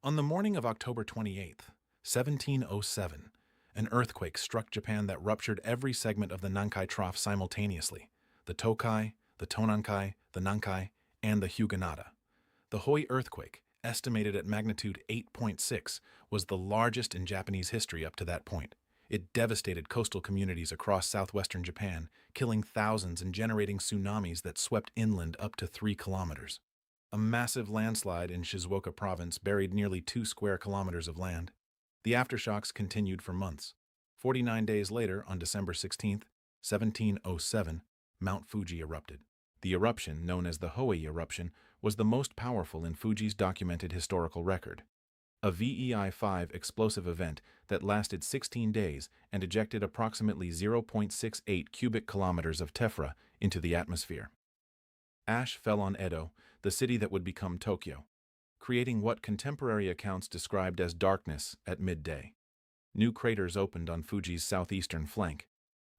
On the morning of October 28th, 1707, an earthquake struck Japan that ruptured every segment of the Nankai Trough simultaneously: the Tokai, the Tonankai, the Nankai, and the Hyuganada. The Hōei earthquake, estimated at magnitude 8.6, was the largest in Japanese history up to that point. It devastated coastal communities across southwestern Japan, killing thousands and generating tsunamis that swept inland up to 3 kilometers. A massive landslide in Shizuoka province buried nearly 2 square kilometers of land. The aftershocks continued for months. 49 days later, on December 16, 1707, Mount Fuji erupted. The eruption, known as the Hōei eruption, was the most powerful in Fuji's documented historical record. A VEI-5 explosive event that lasted 16 days and ejected approximately 0.68 cubic kilometers of tephra into the atmosphere. Ash fell on Edo, the city that would become Tokyo, creating what contemporary accounts described as darkness at midday. New craters opened on Fuji's southeastern flank.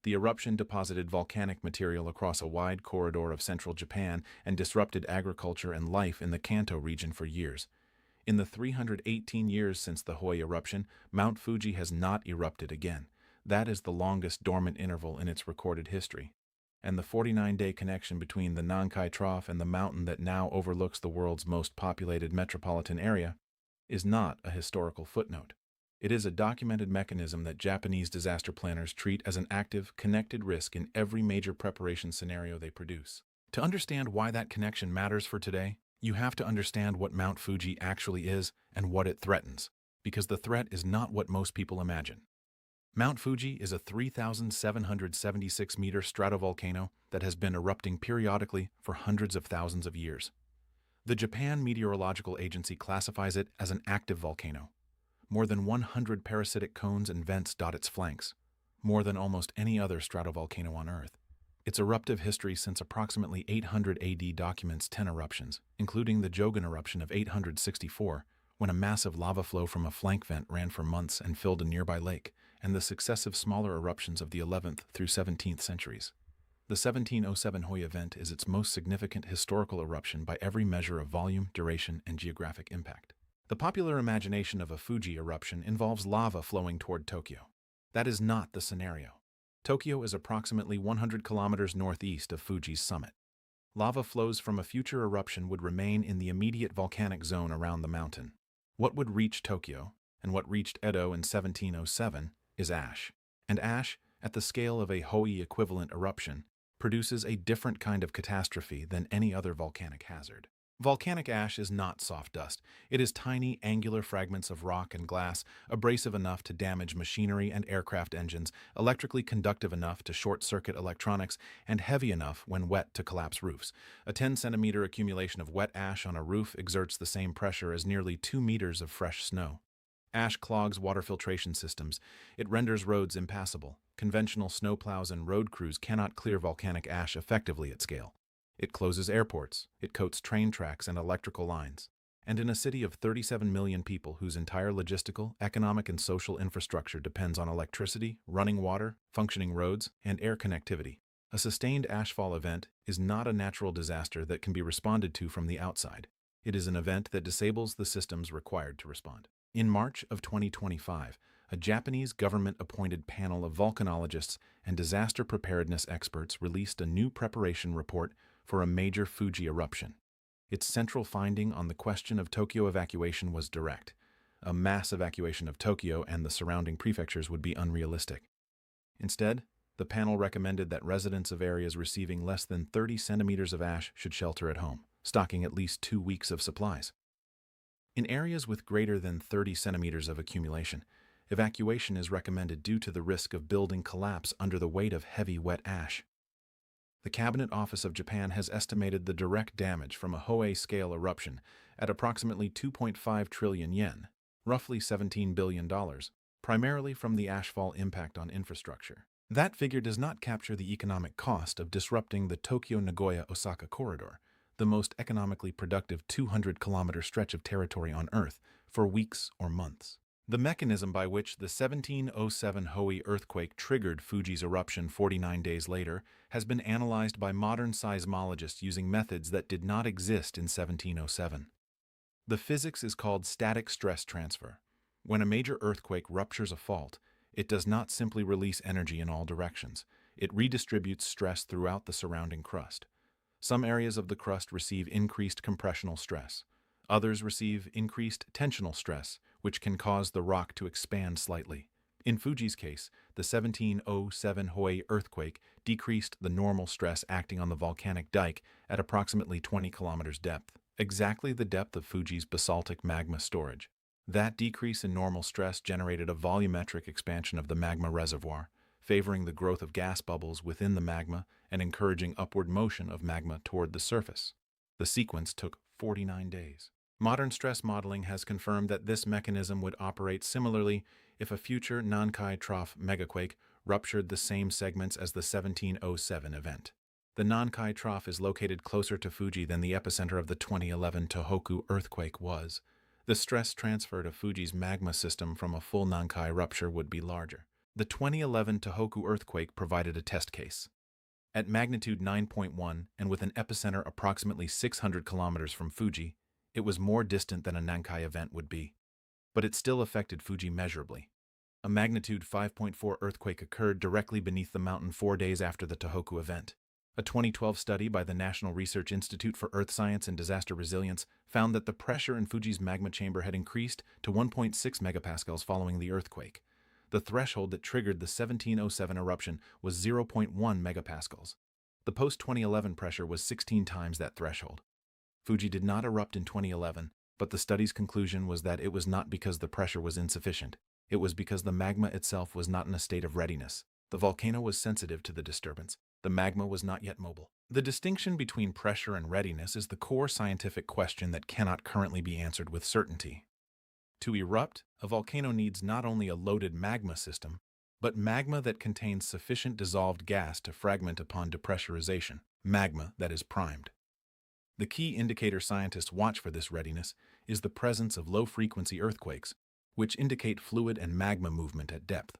The eruption deposited volcanic material across a wide corridor of central Japan and disrupted agriculture and life in the Kanto region for years. In the 318 years since the Hōei eruption, Mount Fuji has not erupted again. That is the longest dormant interval in its recorded history. And the 49-day connection between the Nankai Trough and the mountain that now overlooks the world's most populated metropolitan area is not a historical footnote. It is a documented mechanism that Japanese disaster planners treat as an active, connected risk in every major preparation scenario they produce. To understand why that connection matters for today, you have to understand what Mount Fuji actually is and what it threatens, because the threat is not what most people imagine. Mount Fuji is a 3,776-meter stratovolcano that has been erupting periodically for hundreds of thousands of years. The Japan Meteorological Agency classifies it as an active volcano. More than 100 parasitic cones and vents dot its flanks, more than almost any other stratovolcano on Earth. Its eruptive history since approximately 800 AD documents 10 eruptions, including the Jogan eruption of 864, when a massive lava flow from a flank vent ran for months and filled a nearby lake, and the successive smaller eruptions of the 11th through 17th centuries. The 1707 Hōei event is its most significant historical eruption by every measure of volume, duration, and geographic impact. The popular imagination of a Fuji eruption involves lava flowing toward Tokyo. That is not the scenario. Tokyo is approximately 100 kilometers northeast of Fuji's summit. Lava flows from a future eruption would remain in the immediate volcanic zone around the mountain. What would reach Tokyo, and what reached Edo in 1707, is ash. And ash, at the scale of a Hōei equivalent eruption, produces a different kind of catastrophe than any other volcanic hazard. Volcanic ash is not soft dust. It is tiny, angular fragments of rock and glass, abrasive enough to damage machinery and aircraft engines, electrically conductive enough to short-circuit electronics, and heavy enough when wet to collapse roofs. A 10-centimeter accumulation of wet ash on a roof exerts the same pressure as nearly 2 meters of fresh snow. Ash clogs water filtration systems. It renders roads impassable. Conventional snowplows and road crews cannot clear volcanic ash effectively at scale. It closes airports, it coats train tracks and electrical lines. And in a city of 37 million people whose entire logistical, economic, and social infrastructure depends on electricity, running water, functioning roads, and air connectivity, a sustained ashfall event is not a natural disaster that can be responded to from the outside. It is an event that disables the systems required to respond. In March of 2025, a Japanese government-appointed panel of volcanologists and disaster preparedness experts released a new preparation report for a major Fuji eruption. Its central finding on the question of Tokyo evacuation was direct. A mass evacuation of Tokyo and the surrounding prefectures would be unrealistic. Instead, the panel recommended that residents of areas receiving less than 30 centimeters of ash should shelter at home, stocking at least 2 weeks of supplies. In areas with greater than 30 centimeters of accumulation, evacuation is recommended due to the risk of building collapse under the weight of heavy wet ash. The Cabinet Office of Japan has estimated the direct damage from a Hōei-scale eruption at approximately 2.5 trillion yen, roughly $17 billion, primarily from the ashfall impact on infrastructure. That figure does not capture the economic cost of disrupting the Tokyo-Nagoya-Osaka corridor, the most economically productive 200-kilometer stretch of territory on Earth, for weeks or months. The mechanism by which the 1707 Hōei earthquake triggered Fuji's eruption 49 days later has been analyzed by modern seismologists using methods that did not exist in 1707. The physics is called static stress transfer. When a major earthquake ruptures a fault, it does not simply release energy in all directions. It redistributes stress throughout the surrounding crust. Some areas of the crust receive increased compressional stress. Others receive increased tensional stress, which can cause the rock to expand slightly. In Fuji's case, the 1707 Hōei earthquake decreased the normal stress acting on the volcanic dike at approximately 20 kilometers depth, exactly the depth of Fuji's basaltic magma storage. That decrease in normal stress generated a volumetric expansion of the magma reservoir, favoring the growth of gas bubbles within the magma and encouraging upward motion of magma toward the surface. The sequence took 49 days. Modern stress modeling has confirmed that this mechanism would operate similarly if a future Nankai Trough megaquake ruptured the same segments as the 1707 event. The Nankai Trough is located closer to Fuji than the epicenter of the 2011 Tōhoku earthquake was. The stress transfer to Fuji's magma system from a full Nankai rupture would be larger. The 2011 Tōhoku earthquake provided a test case. At magnitude 9.1 and with an epicenter approximately 600 kilometers from Fuji, it was more distant than a Nankai event would be. But it still affected Fuji measurably. A magnitude 5.4 earthquake occurred directly beneath the mountain 4 days after the Tōhoku event. A 2012 study by the National Research Institute for Earth Science and Disaster Resilience found that the pressure in Fuji's magma chamber had increased to 1.6 megapascals following the earthquake. The threshold that triggered the 1707 eruption was 0.1 megapascals. The post-2011 pressure was 16 times that threshold. Fuji did not erupt in 2011, but the study's conclusion was that it was not because the pressure was insufficient. It was because the magma itself was not in a state of readiness. The volcano was sensitive to the disturbance. The magma was not yet mobile. The distinction between pressure and readiness is the core scientific question that cannot currently be answered with certainty. To erupt, a volcano needs not only a loaded magma system, but magma that contains sufficient dissolved gas to fragment upon depressurization, magma that is primed. The key indicator scientists watch for this readiness is the presence of low-frequency earthquakes, which indicate fluid and magma movement at depth.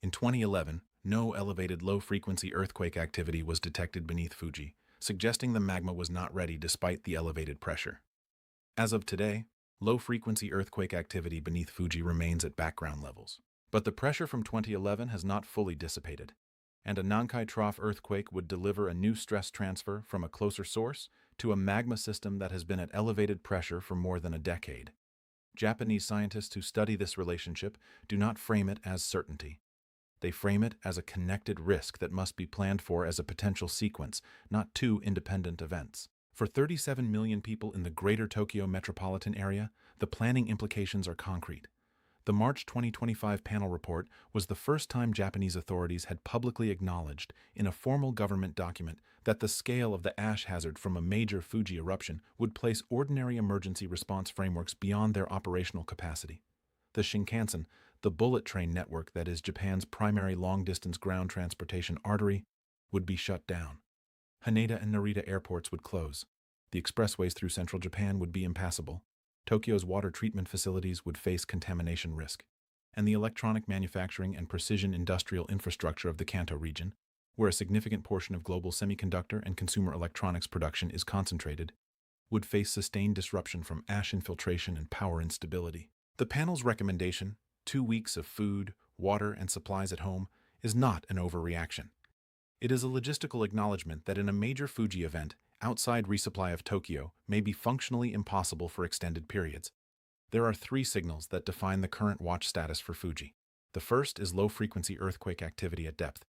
In 2011, no elevated low-frequency earthquake activity was detected beneath Fuji, suggesting the magma was not ready despite the elevated pressure. As of today, low-frequency earthquake activity beneath Fuji remains at background levels. But the pressure from 2011 has not fully dissipated, and a Nankai Trough earthquake would deliver a new stress transfer from a closer source to a magma system that has been at elevated pressure for more than a decade. Japanese scientists who study this relationship do not frame it as certainty. They frame it as a connected risk that must be planned for as a potential sequence, not two independent events. For 37 million people in the greater Tokyo metropolitan area, the planning implications are concrete. The March 2025 panel report was the first time Japanese authorities had publicly acknowledged in a formal government document that the scale of the ash hazard from a major Fuji eruption would place ordinary emergency response frameworks beyond their operational capacity. The Shinkansen, the bullet train network that is Japan's primary long-distance ground transportation artery, would be shut down. Haneda and Narita airports would close. The expressways through central Japan would be impassable. Tokyo's water treatment facilities would face contamination risk. And the electronic manufacturing and precision industrial infrastructure of the Kanto region, where a significant portion of global semiconductor and consumer electronics production is concentrated, would face sustained disruption from ash infiltration and power instability. The panel's recommendation, 2 weeks of food, water, and supplies at home, is not an overreaction. It is a logistical acknowledgement that in a major Fuji event, outside resupply of Tokyo may be functionally impossible for extended periods. There are 3 signals that define the current watch status for Fuji. The first is low-frequency earthquake activity at depth.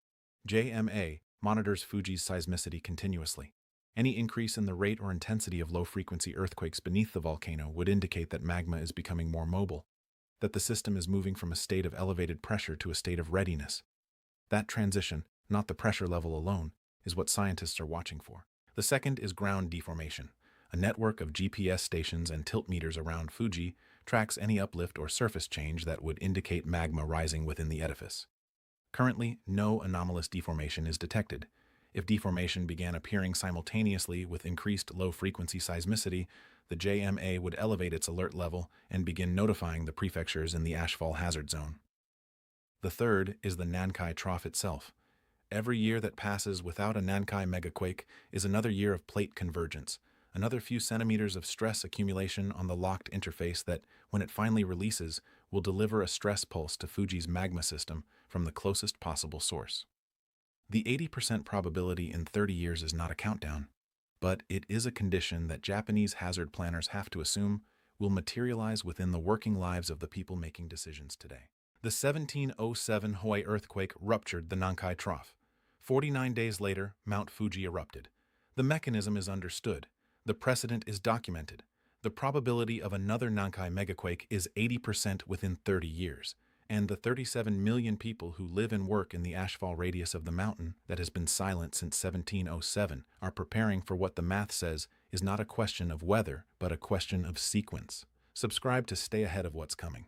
JMA monitors Fuji's seismicity continuously. Any increase in the rate or intensity of low-frequency earthquakes beneath the volcano would indicate that magma is becoming more mobile, that the system is moving from a state of elevated pressure to a state of readiness. That transition, not the pressure level alone, is what scientists are watching for. The second is ground deformation. A network of GPS stations and tilt meters around Fuji tracks any uplift or surface change that would indicate magma rising within the edifice. Currently, no anomalous deformation is detected. If deformation began appearing simultaneously with increased low-frequency seismicity, the JMA would elevate its alert level and begin notifying the prefectures in the ashfall hazard zone. The third is the Nankai Trough itself. Every year that passes without a Nankai megaquake is another year of plate convergence, Another few centimeters of stress accumulation on the locked interface that, when it finally releases, will deliver a stress pulse to Fuji's magma system from the closest possible source. The 80% probability in 30 years is not a countdown, but it is a condition that Japanese hazard planners have to assume will materialize within the working lives of the people making decisions today. The 1707 Hōei earthquake ruptured the Nankai Trough. 49 days later, Mount Fuji erupted. The mechanism is understood. The precedent is documented. The probability of another Nankai megaquake is 80% within 30 years, and the 37 million people who live and work in the ashfall radius of the mountain that has been silent since 1707 are preparing for what the math says is not a question of weather, but a question of sequence. Subscribe to stay ahead of what's coming.